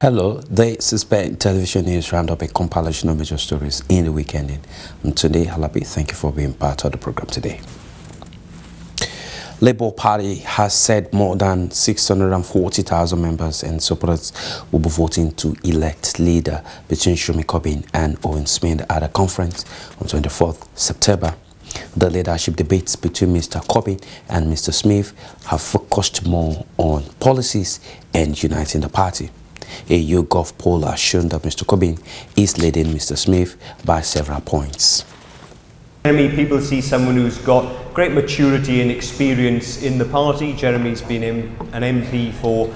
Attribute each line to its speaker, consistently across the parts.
Speaker 1: Hello, this is Sept Television News Roundup, a compilation of major stories in the weekend. And today, Halabi, thank you for being part of the program today. Labour Party has said more than 640,000 members and supporters will be voting to elect leader between Jeremy Corbyn and Owen Smith at a conference on 24th September. The leadership debates between Mr. Corbyn and Mr. Smith have focused more on policies and uniting the party. A YouGov poll has shown that Mr. Corbyn is leading Mr. Smith by several points.
Speaker 2: Jeremy, people see someone who's got great maturity and experience in the party. Jeremy's been an MP for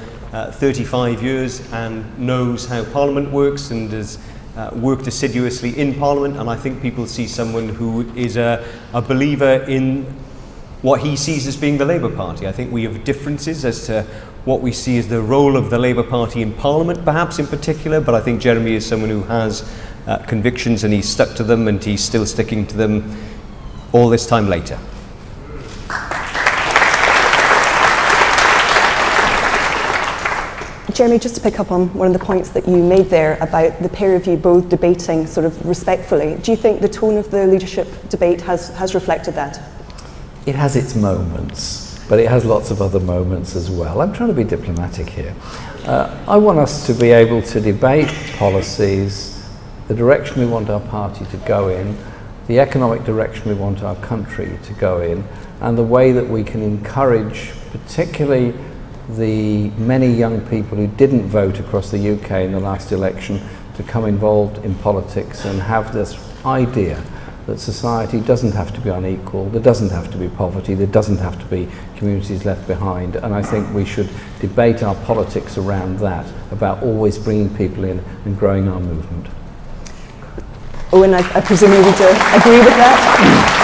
Speaker 2: 35 years and knows how Parliament works and has worked assiduously in Parliament, and I think people see someone who is a believer in what he sees as being the Labour Party. I think we have differences as to what we see as the role of the Labour Party in Parliament, perhaps in particular, but I think Jeremy is someone who has convictions and he's stuck to them and he's still sticking to them all this time later.
Speaker 3: Jeremy, just to pick up on one of the points that you made there about the pair of you both debating sort of respectfully, do you think the tone of the leadership debate has reflected that?
Speaker 4: It has its moments, but it has lots of other moments as well. I'm trying to be diplomatic here. I want us to be able to debate policies, the direction we want our party to go in, the economic direction we want our country to go in, and the way that we can encourage particularly the many young people who didn't vote across the UK in the last election to come involved in politics and have this idea that society doesn't have to be unequal, there doesn't have to be poverty, there doesn't have to be communities left behind, and I think we should debate our politics around that, about always bringing people in and growing our movement.
Speaker 3: Owen, I presume you would agree with that?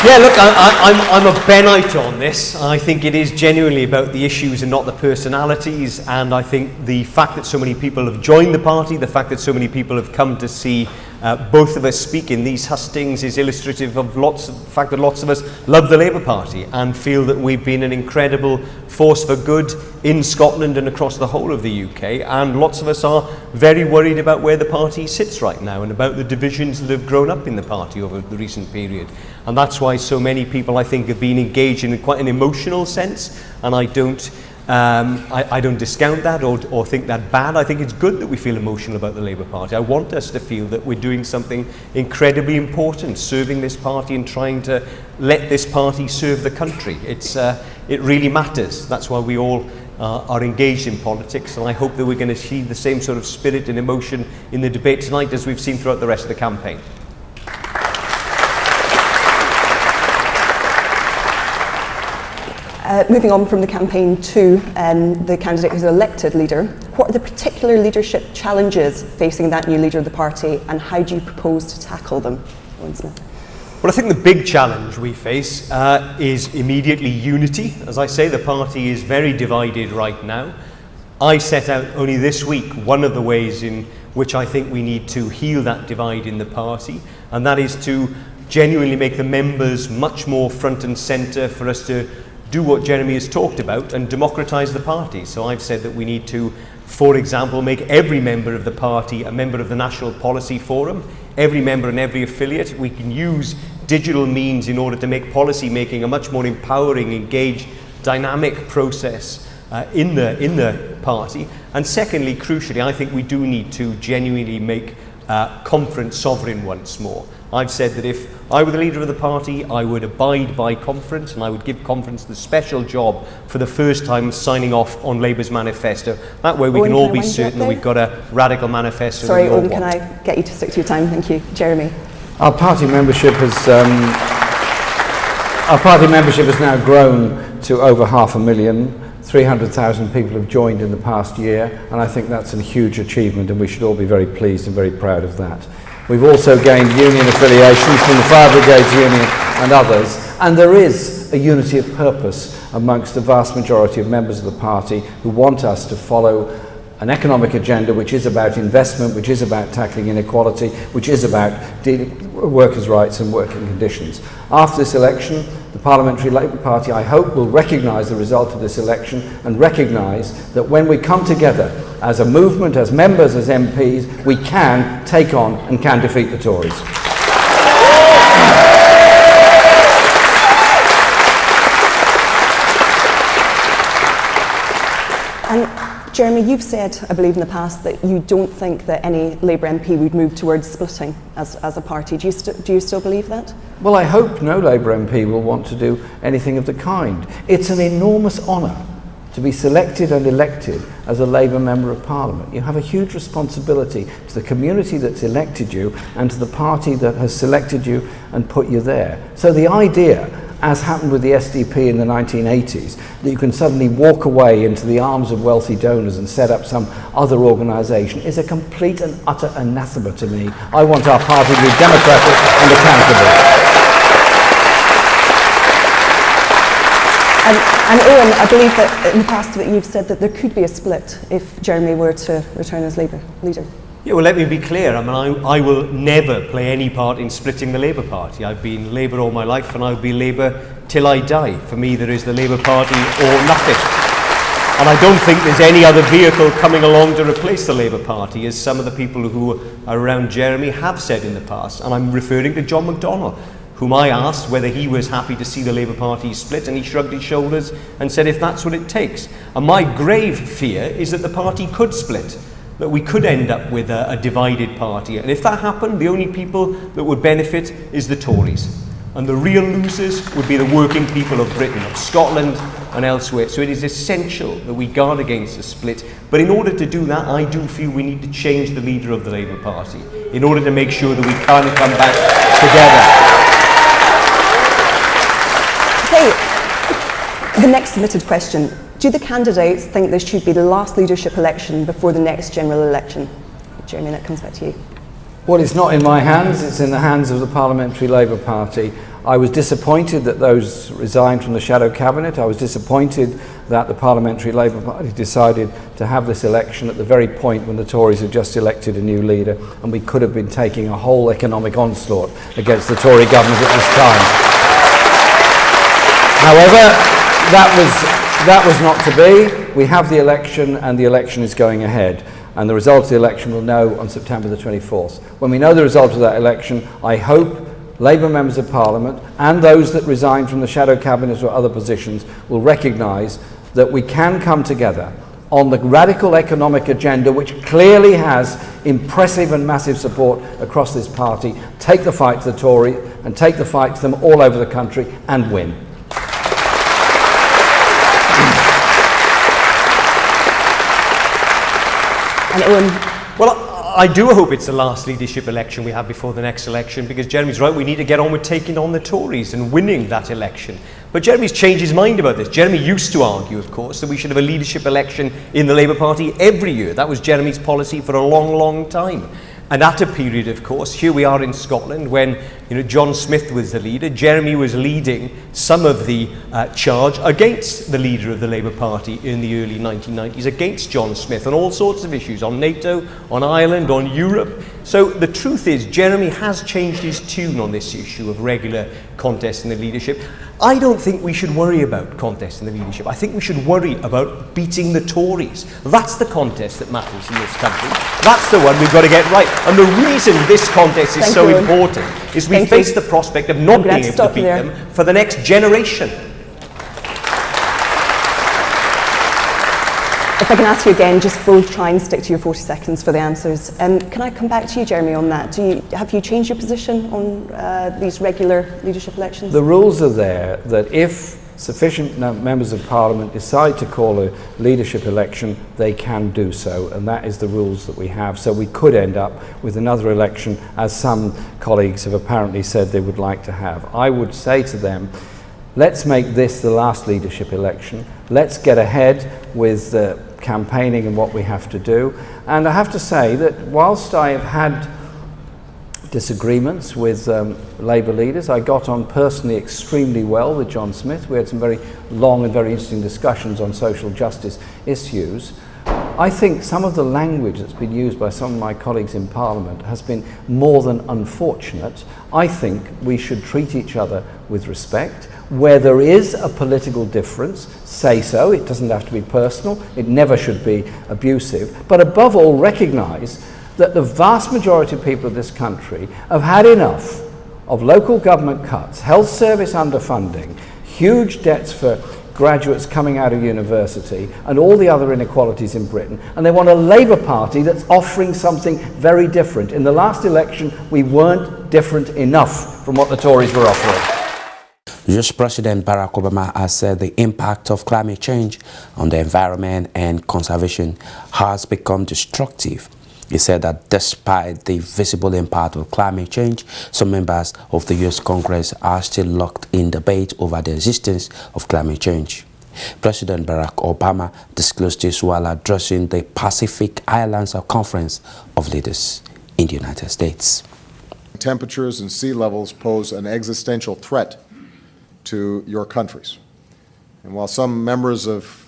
Speaker 2: Yeah, look, I'm a Bennite on this. I think it is genuinely about the issues and not the personalities, and I think the fact that so many people have joined the party, the fact that so many people have come to see both of us speak in these hustings is illustrative of the fact that lots of us love the Labour Party and feel that we've been an incredible force for good in Scotland and across the whole of the UK, and lots of us are very worried about where the party sits right now and about the divisions that have grown up in the party over the recent period. And that's why so many people, I think, have been engaged in quite an emotional sense, and I don't discount that or think that bad. I think it's good that we feel emotional about the Labour Party. I want us to feel that we're doing something incredibly important, serving this party and trying to let this party serve the country. It really matters. That's why we all are engaged in politics, and I hope that we're going to see the same sort of spirit and emotion in the debate tonight as we've seen throughout the rest of the campaign.
Speaker 3: Moving on from the campaign to the candidate who's elected leader, what are the particular leadership challenges facing that new leader of the party, and how do you propose to tackle them? Owen Smith.
Speaker 2: Well, I think the big challenge we face is immediately unity. As I say, the party is very divided right now. I set out only this week one of the ways in which I think we need to heal that divide in the party, and that is to genuinely make the members much more front and centre for us to do what Jeremy has talked about and democratise the party. So I've said that we need to, for example, make every member of the party a member of the National Policy Forum, every member and every affiliate. We can use digital means in order to make policy making a much more empowering, engaged, dynamic process in the party. And secondly, crucially, I think we do need to genuinely make conference sovereign once more. I've said that if I were the leader of the party, I would abide by conference, and I would give conference the special job for the first time signing off on Labour's manifesto. That way we can all be certain that we've got a radical manifesto.
Speaker 3: Sorry, Owen, can I get you to stick to your time? Thank you. Jeremy.
Speaker 4: Our party membership has now grown to over 500,000. 300,000 people have joined in the past year, and I think that's a huge achievement, and we should all be very pleased and very proud of that. We've also gained union affiliations from the Fire Brigades Union and others, and there is a unity of purpose amongst the vast majority of members of the party who want us to follow an economic agenda which is about investment, which is about tackling inequality, which is about dealing with workers' rights and working conditions. After this election, the Parliamentary Labour Party, I hope, will recognise the result of this election and recognise that when we come together as a movement, as members, as MPs, we can take on and can defeat the Tories.
Speaker 3: And Jeremy, you've said, I believe in the past, that you don't think that any Labour MP would move towards splitting as a party. Do you still believe that?
Speaker 4: Well, I hope no Labour MP will want to do anything of the kind. It's an enormous honour to be selected and elected as a Labour Member of Parliament. You have a huge responsibility to the community that's elected you and to the party that has selected you and put you there. So the idea, as happened with the SDP in the 1980s, that you can suddenly walk away into the arms of wealthy donors and set up some other organisation is a complete and utter anathema to me. I want our party to be democratic and accountable.
Speaker 3: And Owen, I believe that in the past that you've said that there could be a split if Jeremy were to return as Labour leader.
Speaker 2: Yeah, well, let me be clear. I mean, I will never play any part in splitting the Labour Party. I've been Labour all my life and I'll be Labour till I die. For me, there is the Labour Party or nothing. And I don't think there's any other vehicle coming along to replace the Labour Party, as some of the people who are around Jeremy have said in the past. And I'm referring to John McDonnell, whom I asked whether he was happy to see the Labour Party split, and he shrugged his shoulders and said if that's what it takes. And my grave fear is that the party could split, that we could end up with a divided party. And if that happened, the only people that would benefit is the Tories. And the real losers would be the working people of Britain, of Scotland and elsewhere. So it is essential that we guard against a split. But in order to do that, I do feel we need to change the leader of the Labour Party in order to make sure that we can come back together.
Speaker 3: Okay, the next submitted question. Do the candidates think this should be the last leadership election before the next general election? Jeremy, that comes back to you.
Speaker 4: Well, it's not in my hands, it's in the hands of the Parliamentary Labour Party. I was disappointed that those resigned from the shadow cabinet. I was disappointed that the Parliamentary Labour Party decided to have this election at the very point when the Tories had just elected a new leader, and we could have been taking a whole economic onslaught against the Tory government at this time. However, that was not to be. We have the election and the election is going ahead. And the result of the election we'll know on September the 24th. When we know the result of that election, I hope Labour members of Parliament and those that resign from the shadow cabinet or other positions will recognise that we can come together on the radical economic agenda, which clearly has impressive and massive support across this party, take the fight to the Tory and take the fight to them all over the country and win.
Speaker 3: And Owen.
Speaker 2: Well, I do hope it's the last leadership election we have before the next election, because Jeremy's right, we need to get on with taking on the Tories and winning that election. But Jeremy's changed his mind about this. Jeremy used to argue, of course, that we should have a leadership election in the Labour Party every year. That was Jeremy's policy for a long, long time. And at a period, of course, here we are in Scotland when John Smith was the leader. Jeremy was leading some of the charge against the leader of the Labour Party in the early 1990s, against John Smith on all sorts of issues, on NATO, on Ireland, on Europe. So the truth is, Jeremy has changed his tune on this issue of regular contest in the leadership. I don't think we should worry about contest in the leadership. I think we should worry about beating the Tories. That's the contest that matters in this country. That's the one we've got to get right. And the reason this contest is so important is we face the prospect of not being able to beat them for the next generation.
Speaker 3: If I can ask you again, just both try and stick to your 40 seconds for the answers. Can I come back to you, Jeremy, on that? Have you changed your position on these regular leadership elections?
Speaker 4: The rules are there that if sufficient members of Parliament decide to call a leadership election, they can do so, and that is the rules that we have. So we could end up with another election, as some colleagues have apparently said they would like to have. I would say to them, let's make this the last leadership election. Let's get ahead with the campaigning and what we have to do. And I have to say that whilst I have had disagreements with Labour leaders, I got on personally extremely well with John Smith. We had some very long and very interesting discussions on social justice issues. I think some of the language that's been used by some of my colleagues in Parliament has been more than unfortunate. I think we should treat each other with respect. Where there is a political difference, say so. It doesn't have to be personal. It never should be abusive. But above all, recognise that the vast majority of people of this country have had enough of local government cuts, health service underfunding, huge debts for graduates coming out of university, and all the other inequalities in Britain, and they want a Labour Party that's offering something very different. In the last election, we weren't different enough from what the Tories were offering.
Speaker 1: US President Barack Obama has said the impact of climate change on the environment and conservation has become destructive. He said that despite the visible impact of climate change, some members of the US Congress are still locked in debate over the existence of climate change. President Barack Obama disclosed this while addressing the Pacific Islands Conference of Leaders in the United States.
Speaker 5: Temperatures and sea levels pose an existential threat to your countries. And while some members of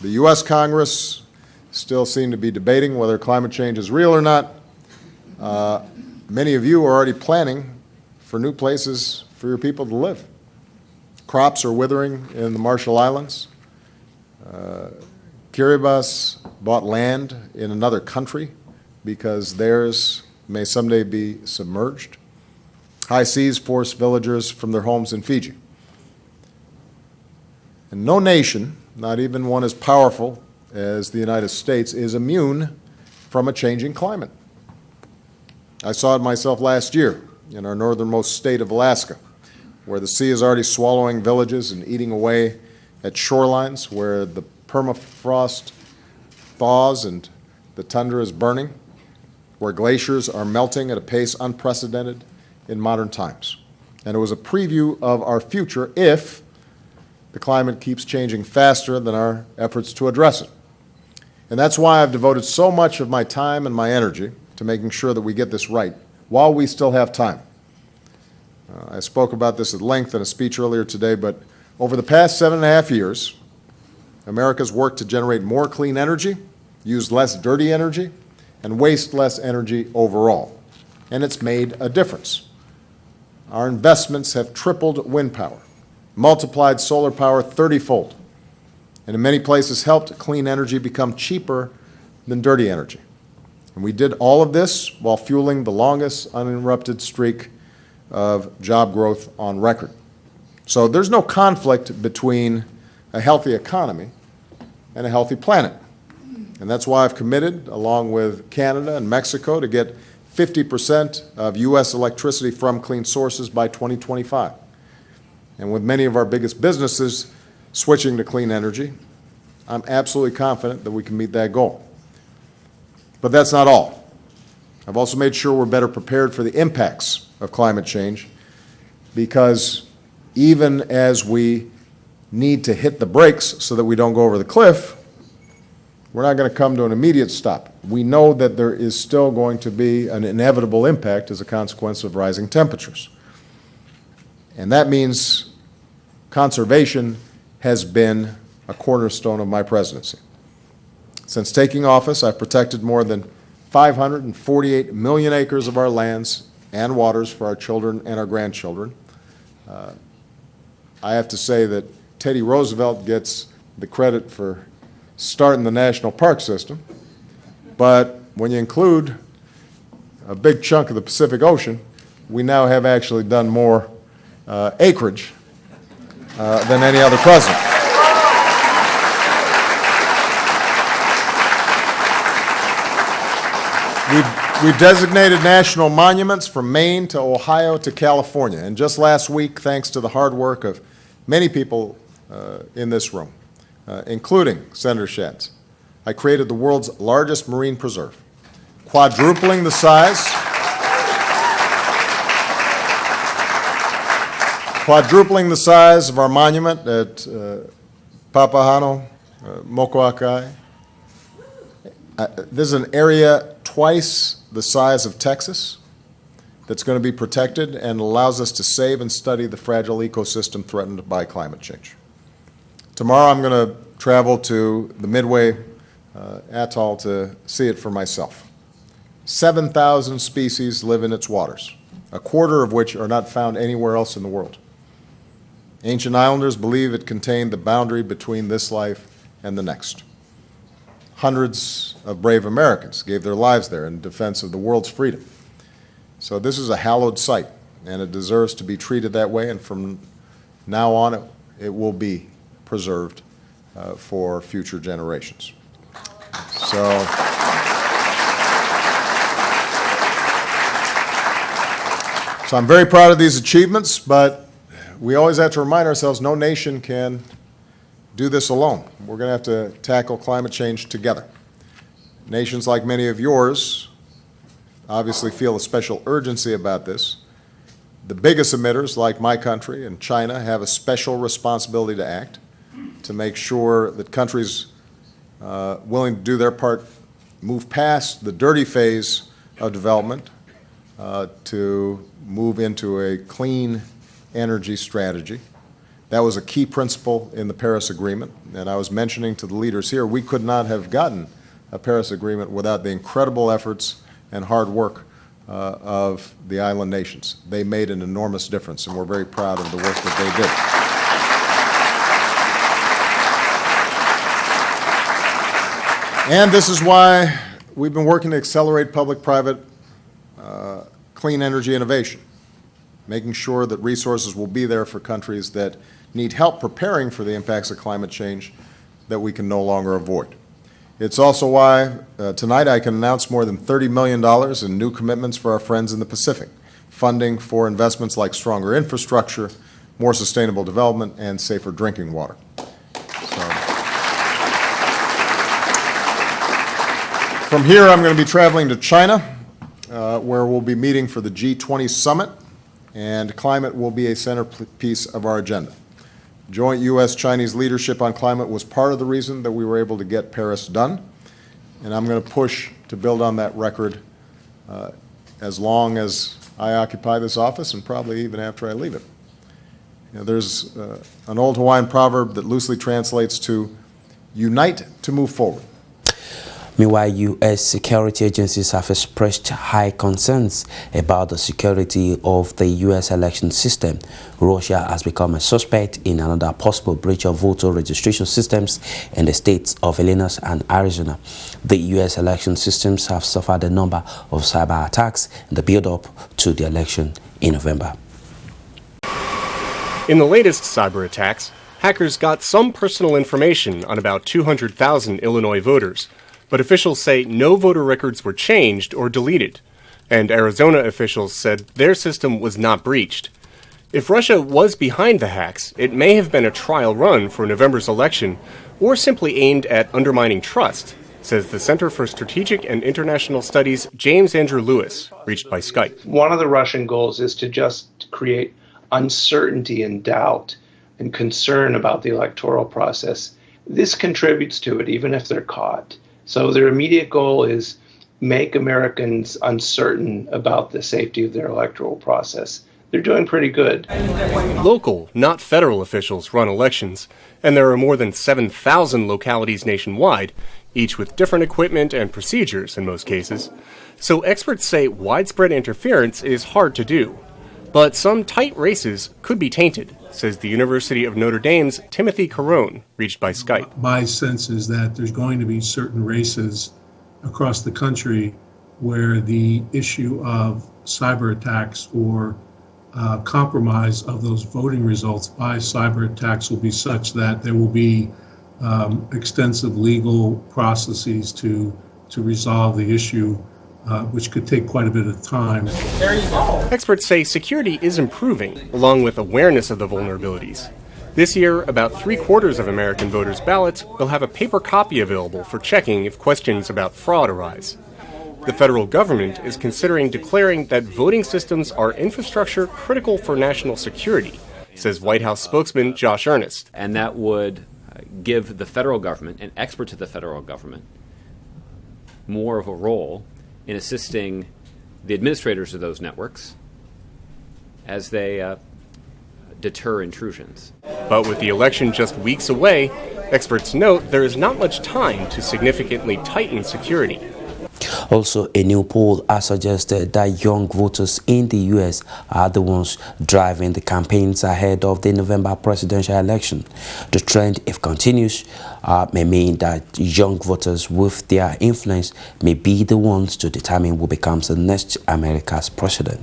Speaker 5: the U.S. Congress still seem to be debating whether climate change is real or not, many of you are already planning for new places for your people to live. Crops are withering in the Marshall Islands. Kiribati bought land in another country because theirs may someday be submerged. High seas force villagers from their homes in Fiji. And no nation, not even one as powerful as the United States, is immune from a changing climate. I saw it myself last year in our northernmost state of Alaska, where the sea is already swallowing villages and eating away at shorelines, where the permafrost thaws and the tundra is burning, where glaciers are melting at a pace unprecedented in modern times. And it was a preview of our future if the climate keeps changing faster than our efforts to address it. And that's why I've devoted so much of my time and my energy to making sure that we get this right while we still have time. I spoke about this at length in a speech earlier today, but over the past 7.5 years, America's worked to generate more clean energy, use less dirty energy, and waste less energy overall. And it's made a difference. Our investments have tripled wind power, multiplied solar power 30-fold, and in many places helped clean energy become cheaper than dirty energy. And we did all of this while fueling the longest uninterrupted streak of job growth on record. So there's no conflict between a healthy economy and a healthy planet. And that's why I've committed, along with Canada and Mexico, to get 50% of U.S. electricity from clean sources by 2025. And with many of our biggest businesses switching to clean energy, I'm absolutely confident that we can meet that goal. But that's not all. I've also made sure we're better prepared for the impacts of climate change, because even as we need to hit the brakes so that we don't go over the cliff, we're not going to come to an immediate stop. We know that there is still going to be an inevitable impact as a consequence of rising temperatures. And that means conservation has been a cornerstone of my presidency. Since taking office, I've protected more than 548 million acres of our lands and waters for our children and our grandchildren. I have to say that Teddy Roosevelt gets the credit for starting the national park system, but when you include a big chunk of the Pacific Ocean, we now have actually done more acreage than any other president. We've designated national monuments from Maine to Ohio to California. And just last week, thanks to the hard work of many people in this room, including Senator Schatz, I created the world's largest marine preserve, quadrupling the size of our monument at Papahano, Mokoakai. This is an area twice the size of Texas that's going to be protected and allows us to save and study the fragile ecosystem threatened by climate change. Tomorrow I'm going to travel to the Midway atoll to see it for myself. 7,000 species live in its waters, a quarter of which are not found anywhere else in the world. Ancient islanders believe it contained the boundary between this life and the next. Hundreds of brave Americans gave their lives there in defense of the world's freedom. So this is a hallowed site, and it deserves to be treated that way, and from now on it will be preserved for future generations. So I'm very proud of these achievements, but we always have to remind ourselves no nation can do this alone. We're going to have to tackle climate change together. Nations like many of yours obviously feel a special urgency about this. The biggest emitters, like my country and China, have a special responsibility to act to make sure that countries willing to do their part move past the dirty phase of development to move into a clean energy strategy. That was a key principle in the Paris Agreement, and I was mentioning to the leaders here, we could not have gotten a Paris Agreement without the incredible efforts and hard work of the island nations. They made an enormous difference, and we're very proud of the work that they did. And this is why we've been working to accelerate public-private clean energy innovation, making sure that resources will be there for countries that need help preparing for the impacts of climate change that we can no longer avoid. It's also why tonight I can announce more than $30 million in new commitments for our friends in the Pacific, funding for investments like stronger infrastructure, more sustainable development, and safer drinking water. From here, I'm going to be traveling to China, where we'll be meeting for the G20 summit, and climate will be a centerpiece of our agenda. Joint U.S.-Chinese leadership on climate was part of the reason that we were able to get Paris done, and I'm going to push to build on that record as long as I occupy this office and probably even after I leave it. You know, there's an old Hawaiian proverb that loosely translates to unite to move forward.
Speaker 1: Meanwhile, U.S. security agencies have expressed high concerns about the security of the U.S. election system. Russia has become a suspect in another possible breach of voter registration systems in the states of Illinois and Arizona. The U.S. election systems have suffered a number of cyber attacks in the build-up to the election in November.
Speaker 6: In the latest cyber attacks, hackers got some personal information on about 200,000 Illinois voters. But officials say no voter records were changed or deleted, and Arizona officials said their system was not breached. If Russia was behind the hacks, it may have been a trial run for November's election, or simply aimed at undermining trust, says the Center for Strategic and International Studies' James Andrew Lewis, reached by Skype.
Speaker 7: One of the Russian goals is to just create uncertainty and doubt and concern about the electoral process. This contributes to it, even if they're caught. So their immediate goal is make Americans uncertain about the safety of their electoral process. They're doing pretty good.
Speaker 6: Local, not federal officials run elections, and there are more than 7,000 localities nationwide, each with different equipment and procedures in most cases. So experts say widespread interference is hard to do. But some tight races could be tainted, says the University of Notre Dame's Timothy Carone, reached by Skype.
Speaker 8: My sense is that there's going to be certain races across the country where the issue of cyber attacks or compromise of those voting results by cyber attacks will be such that there will be extensive legal processes to resolve the issue, which could take quite a bit of time.
Speaker 6: There you go. Experts say security is improving, along with awareness of the vulnerabilities. This year, about 3/4 of American voters' ballots will have a paper copy available for checking if questions about fraud arise. The federal government is considering declaring that voting systems are infrastructure critical for national security, says White House spokesman Josh Earnest.
Speaker 9: And that would give the federal government, and experts at the federal government, more of a role in assisting the administrators of those networks as they deter intrusions.
Speaker 6: But with the election just weeks away, experts note there is not much time to significantly tighten security.
Speaker 1: Also, a new poll has suggested that young voters in the U.S. are the ones driving the campaigns ahead of the November presidential election. The trend, if continues, may mean that young voters with their influence may be the ones to determine who becomes the next America's president.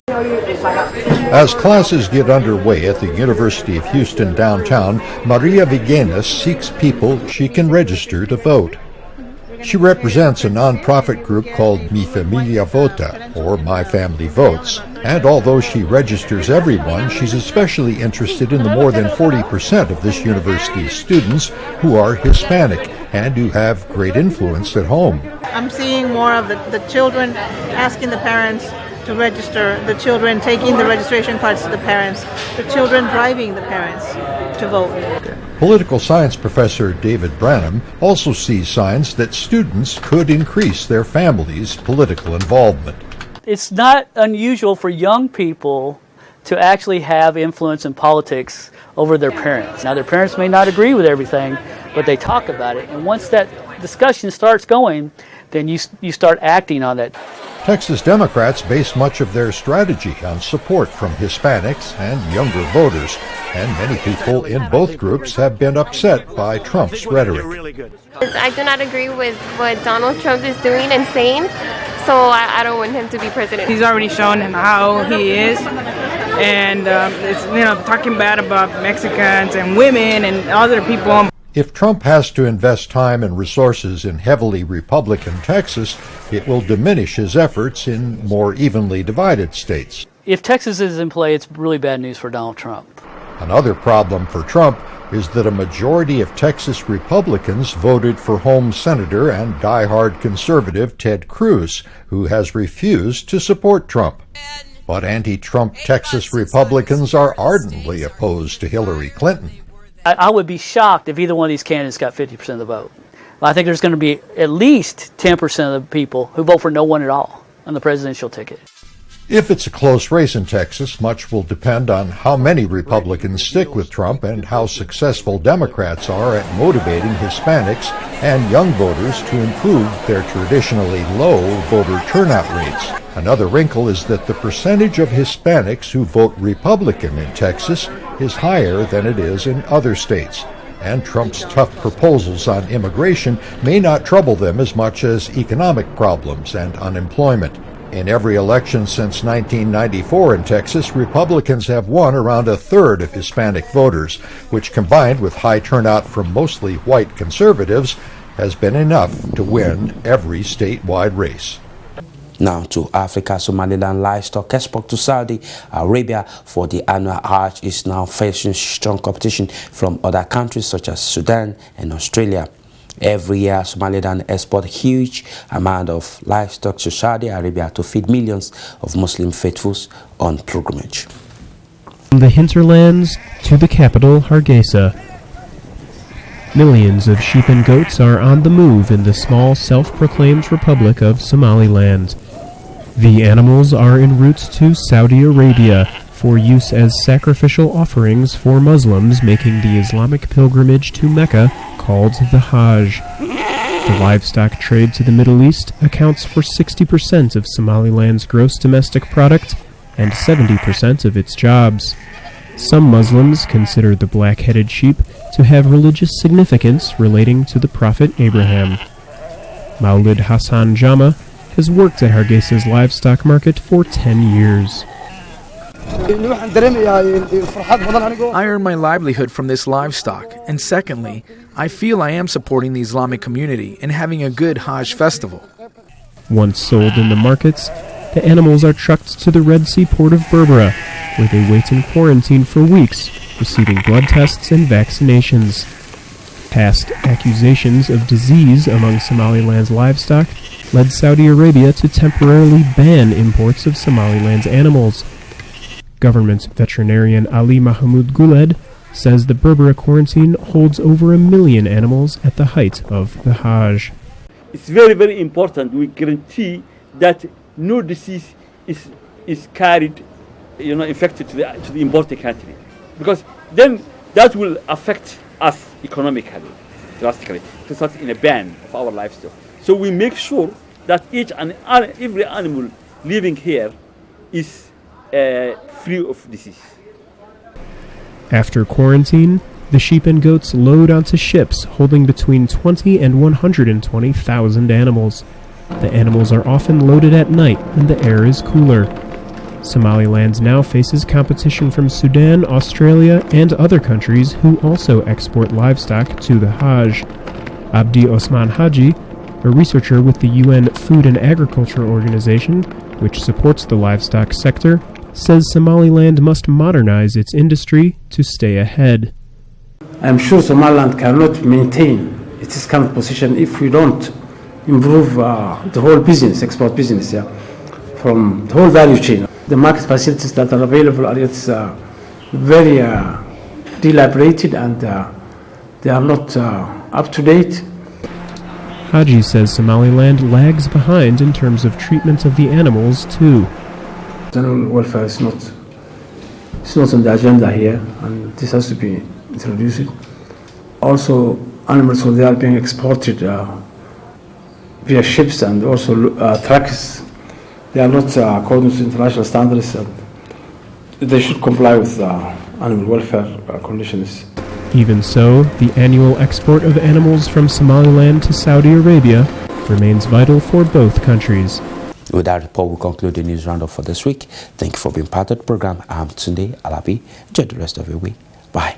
Speaker 10: As classes get underway at the University of Houston downtown, Maria Villegas seeks people she can register to vote. She represents a nonprofit group called Mi Familia Vota, or My Family Votes, and although she registers everyone, she's especially interested in the more than 40% of this university's students who are Hispanic and who have great influence at home.
Speaker 11: I'm seeing more of the children asking the parents to register, the children taking the registration cards to the parents, the children driving the parents to vote.
Speaker 10: Political science professor David Branham also sees signs that students could increase their families' political involvement.
Speaker 12: It's not unusual for young people to actually have influence in politics over their parents. Now, their parents may not agree with everything, but they talk about it. And once that discussion starts going, then you start acting on that.
Speaker 10: Texas Democrats base much of their strategy on support from Hispanics and younger voters, and many people in both groups have been upset by Trump's rhetoric.
Speaker 13: I do not agree with what Donald Trump is doing and saying, so I don't want him to be president.
Speaker 14: He's already shown how he is, and it's talking bad about Mexicans and women and other people.
Speaker 10: If Trump has to invest time and resources in heavily Republican Texas, it will diminish his efforts in more evenly divided states.
Speaker 12: If Texas is in play, it's really bad news for Donald Trump.
Speaker 10: Another problem for Trump is that a majority of Texas Republicans voted for home Senator and diehard conservative Ted Cruz, who has refused to support Trump. But anti-Trump Texas Republicans are ardently opposed to Hillary Clinton.
Speaker 12: I would be shocked if either one of these candidates got 50% of the vote. I think there's going to be at least 10% of the people who vote for no one at all on the presidential ticket.
Speaker 10: If it's a close race in Texas, much will depend on how many Republicans stick with Trump and how successful Democrats are at motivating Hispanics and young voters to improve their traditionally low voter turnout rates. Another wrinkle is that the percentage of Hispanics who vote Republican in Texas is higher than it is in other states, and Trump's tough proposals on immigration may not trouble them as much as economic problems and unemployment. In every election since 1994 in Texas, Republicans have won around a third of Hispanic voters, which combined with high turnout from mostly white conservatives has been enough to win every statewide race.
Speaker 1: Now to Africa, Somaliland livestock export to Saudi Arabia for the annual Hajj is now facing strong competition from other countries such as Sudan and Australia. Every year, Somaliland export a huge amount of livestock to Saudi Arabia to feed millions of Muslim faithfuls on pilgrimage.
Speaker 15: From the hinterlands to the capital, Hargeisa, millions of sheep and goats are on the move in the small self-proclaimed Republic of Somaliland. The animals are en route to Saudi Arabia for use as sacrificial offerings for Muslims making the Islamic pilgrimage to Mecca called the Hajj. The livestock trade to the Middle East accounts for 60% of Somaliland's gross domestic product and 70% of its jobs. Some Muslims consider the black-headed sheep to have religious significance relating to the Prophet Abraham. Maulid Hassan Jama has worked at Hargeisa's livestock market for 10 years.
Speaker 16: I earn my livelihood from this livestock, and secondly, I feel I am supporting the Islamic community and having a good Hajj festival.
Speaker 15: Once sold in the markets, the animals are trucked to the Red Sea port of Berbera, where they wait in quarantine for weeks, receiving blood tests and vaccinations. Past accusations of disease among Somaliland's livestock led Saudi Arabia to temporarily ban imports of Somaliland's animals. Government veterinarian Ali Mahmoud Guled says the Berbera quarantine holds over 1 million animals at the height of the Hajj.
Speaker 17: It's very, very important we guarantee that no disease is carried infected to the importing country, because then that will affect us economically, drastically, to start in a ban of our livestock. So we make sure that each and every animal living here is free of disease.
Speaker 15: After quarantine, the sheep and goats load onto ships holding between 20 and 120,000 animals. The animals are often loaded at night when the air is cooler. Somaliland now faces competition from Sudan, Australia, and other countries who also export livestock to the Hajj. Abdi Osman Haji, a researcher with the UN Food and Agriculture Organization, which supports the livestock sector, says Somaliland must modernize its industry to stay ahead.
Speaker 18: I'm sure Somaliland cannot maintain its current position if we don't improve the whole business, export business, from the whole value chain. The market facilities that are available are very dilapidated and they are not up to date.
Speaker 15: Haji says Somaliland lags behind in terms of treatment of the animals too.
Speaker 18: Animal welfare is not on the agenda here, and this has to be introduced. Also, animals when they are being exported via ships and also trucks, they are not according to international standards, and they should comply with animal welfare conditions.
Speaker 15: Even so, the annual export of animals from Somaliland to Saudi Arabia remains vital for both countries.
Speaker 1: With that report, we conclude the news roundup for this week. Thank you for being part of the program. I'm Tunde Alabi. Enjoy the rest of your week. Bye.